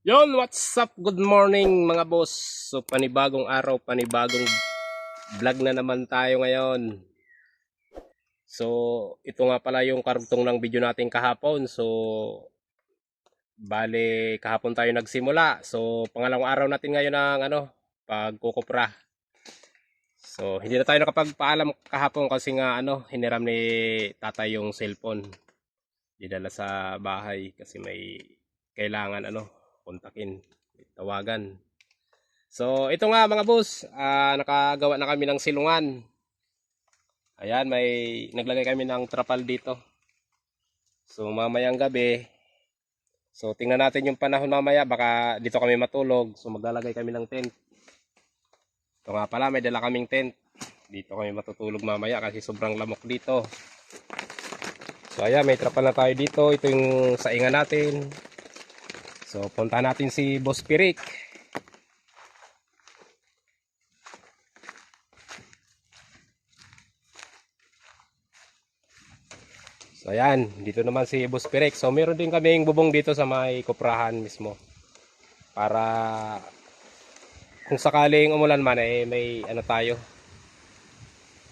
Yon, what's up? Good morning mga boss. So panibagong araw, panibagong vlog na naman tayo ngayon. So ito nga pala yung karugtong ng video natin kahapon. So bale kahapon tayo nagsimula. So pangalawang araw natin ngayon ng pagkukupra. So hindi na tayo nakapagpaalam kahapon kasi nga hiniram ni tatay yung cellphone. Dinala sa bahay kasi may kailangan kontakin, tawagan. So, ito nga mga boss, nakagawa na kami ng silungan. Ayan, may naglagay kami ng trapal dito. So, mamayang gabi, so tingnan natin yung panahon mamaya, baka dito kami matulog. So, maglalagay kami ng tent. Ito nga pala, may dala kaming tent. Dito kami matutulog mamaya kasi sobrang lamok dito. So, ayan, may trapal na tayo dito. Ito yung saingan natin. So, punta natin si Boss Pirik. So ayan, dito naman si Boss Pirek. So meron din kaming bubong dito sa may kuprahan mismo. Para kung sakaling umulan man may tayo.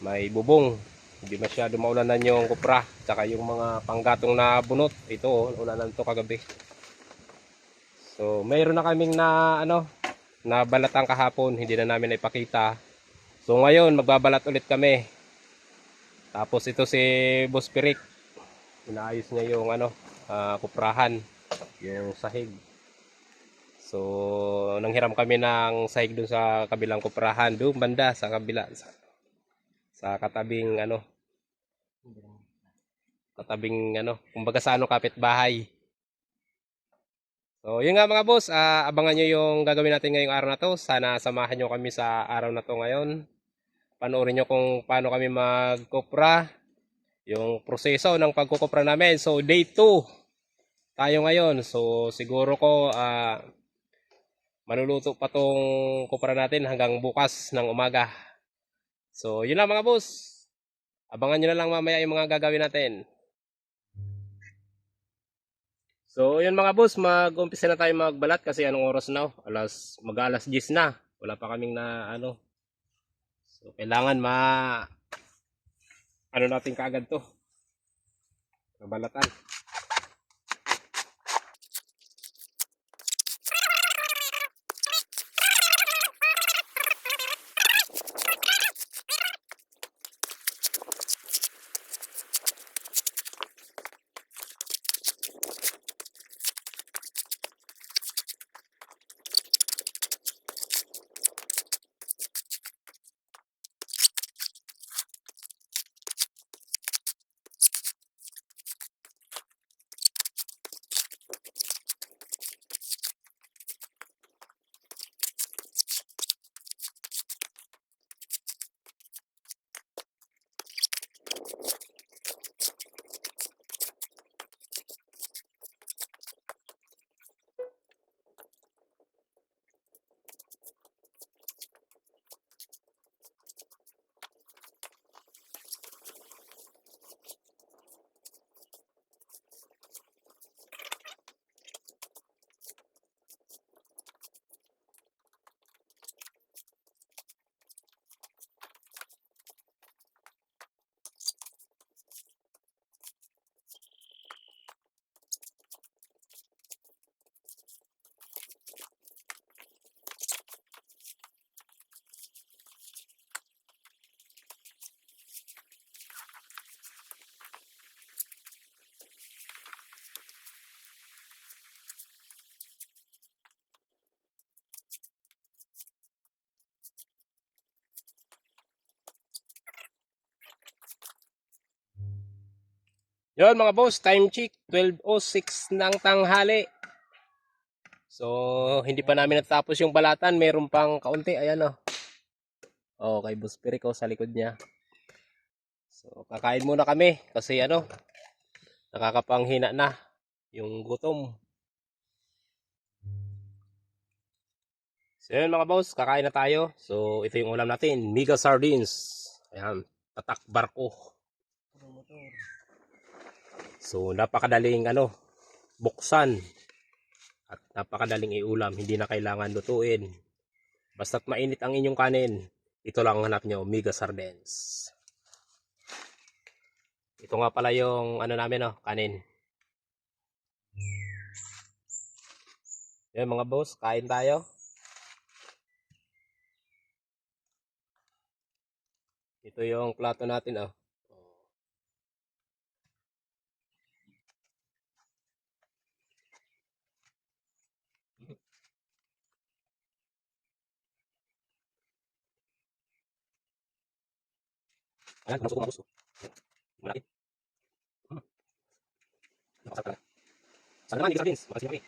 May bubong. Hindi masyado maulanan yung kupra. Tsaka yung mga panggatong na bunot. Ito, ulanan to kagabi. So mayroon na kaming na balatang kahapon. Hindi na namin naipakita. So ngayon, magbabalat ulit kami. Tapos ito si Boss Pirek. Inaayos niya yung kuprahan, yung sahig. So nanghiram kami ng sahig dun sa kabilang kuprahan, doon banda sa kabila sa katabing kumbaga sa kapitbahay. So yun nga mga boss, abangan nyo yung gagawin natin ngayong araw na to. Sana samahan nyo kami sa araw na to ngayon. Panoorin nyo kung paano kami magkupra, yung proseso ng pagkukupra namin. So day 2 tayo ngayon. So siguro ko maluluto pa tong kupra natin hanggang bukas ng umaga. So yun lang mga boss. Abangan nyo na lang mamaya yung mga gagawin natin. So yun mga boss, mag-umpisa na tayo magbalat kasi anong oras na? Mag-alas 10 na. Wala pa kaming na So kailangan natin kaagad to. Mabalatan. Yun mga boss, time check 12:06 ng tanghali. So hindi pa namin natapos yung balatan, meron pang kaunti, ayan oh. Oh, kay Boss Pirik sa likod niya. So kakain muna kami kasi nakakapanghina na yung gutom. So yun mga boss, kakain na tayo. So ito yung ulam natin, mega sardines. Ayan, tatak barko. So napakadaling buksan At napakadaling iulam, hindi na kailangan lutuin. Basta't mainit ang inyong kanin, ito lang ang hanap nyo, Mega Sardines. Ito nga pala yung ano namin, oh, kanin. Yan mga boss, kain tayo. Ito yung plato natin, oh. Ayan, masuk mga boss. Malaki. Napakasarap talaga. Sana naman, Mega Sardines. Makasino kami.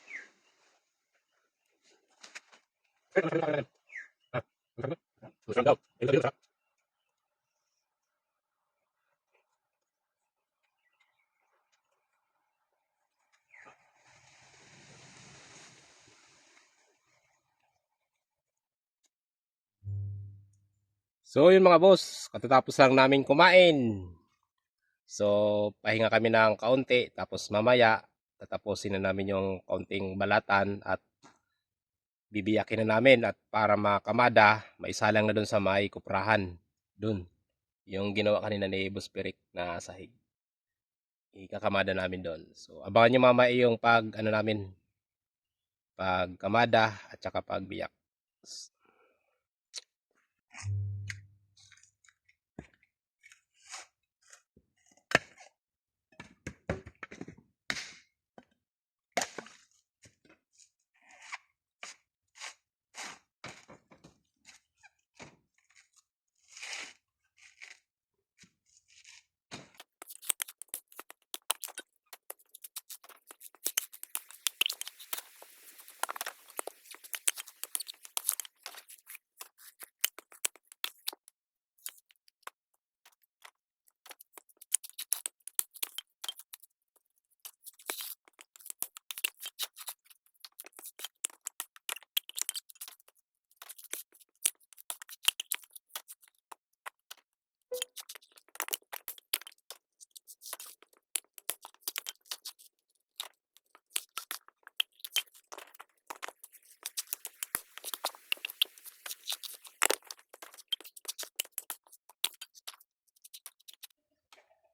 Eh, masarap na. Ha? Masarap na? Masarap daw. Ito dito, sarap. So yun mga boss, katatapos lang namin kumain. So pahinga kami ng kaunti, tapos mamaya tatapusin na namin yung kaunting balatan at bibiyakin na namin at para makamada, maisalang na dun sa may kuprahan. Dun, yung ginawa kanina ni Boss Pirik na sahig. Ikakamada namin doon. So abangan nyo mamaya yung pag ano namin, pagkamada at saka pagbiyak.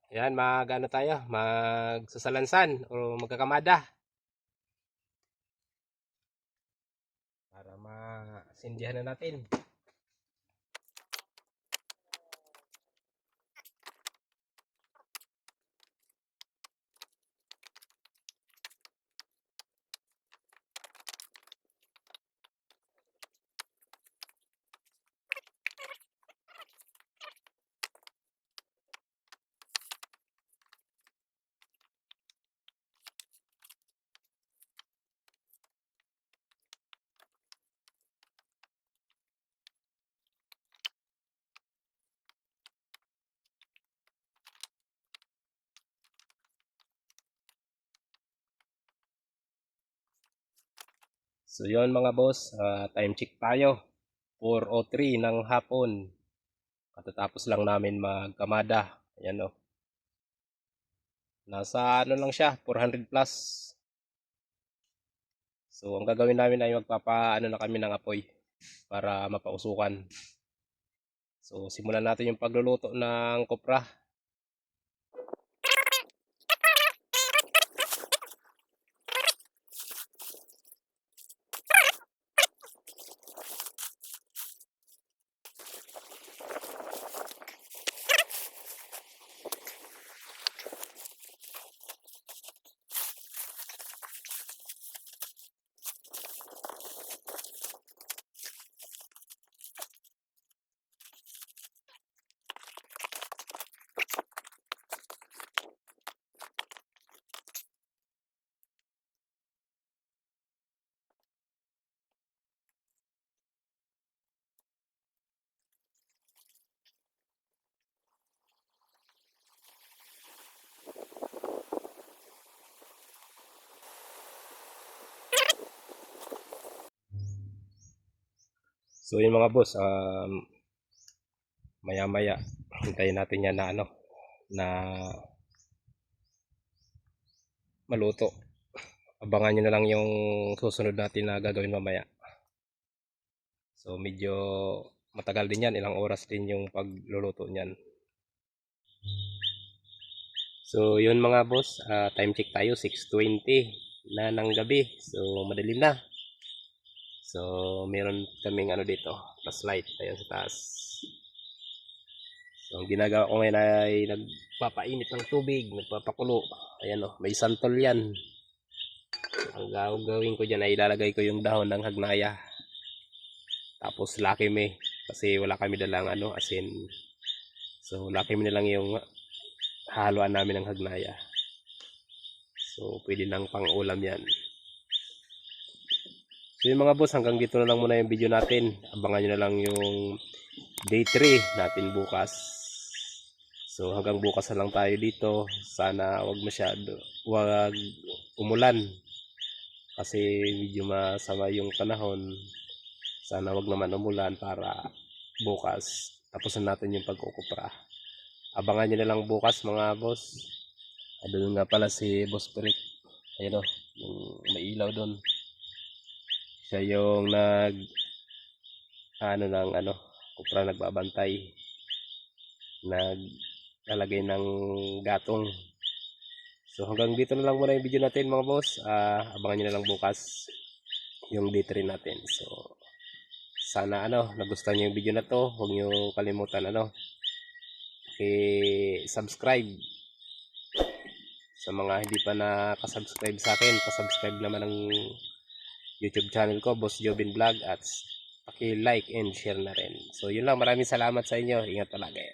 Yan, ano tayo, magsasalansan o magkakamada para masindihan na natin. So yon mga boss, time check tayo. 4:03 ng hapon. Katatapos lang namin magkamada. Ayan o. Nasa ano lang siya, 400 plus. So ang gagawin namin ay magpapaano na kami ng apoy para mapausukan. So simulan natin yung pagluluto ng kopra. So yung mga boss, maya-maya hintayin natin yan na ano, na maluto. abangan nyo na lang yung susunod natin na gagawin mamaya. So medyo matagal din yan, ilang oras din yung pagluluto niyan. So yun mga boss, time check tayo, 6:20 na ng gabi. So madilim na. So meron kaming ano dito, flashlight tayo sa taas. So ang ginagawa ko ngayon ay nagpapainit ng tubig, nagpapakulo. Ayan o, may santol yan. Ang gagawin ko dyan ay ilalagay ko yung dahon ng hagnaya. Tapos Lucky Me, kasi wala kami dalang ano, asin. So Lucky Me na lang yung haluan namin ng hagnaya. So pwede nang pang ulam yan. So yung mga boss, hanggang dito na lang muna yung video natin. Abangan nyo na lang yung day 3 natin bukas. So hanggang bukas na lang tayo dito. Sana wag umulan. Kasi medyo masama yung panahon. Sana wag naman umulan para bukas tapusin natin yung pagkukupra. Abangan nyo na lang bukas mga boss. Doon nga pala si Boss Perik. Ayun o, yung may ilaw doon. Siya yung kupra, nagbabantay. Naglalagay ng gatong. So hanggang dito na lang muna yung video natin mga boss. Abangan nyo na lang bukas yung day 3 natin. So sana nagustuhan nyo yung video na to. Huwag nyo kalimutan i-subscribe. Sa mga hindi pa nakasubscribe sa akin, pasubscribe naman ang YouTube channel ko, Boss Jobin Vlog, at paki-like and share na rin. So yun lang, maraming salamat sa inyo. Ingat palagi.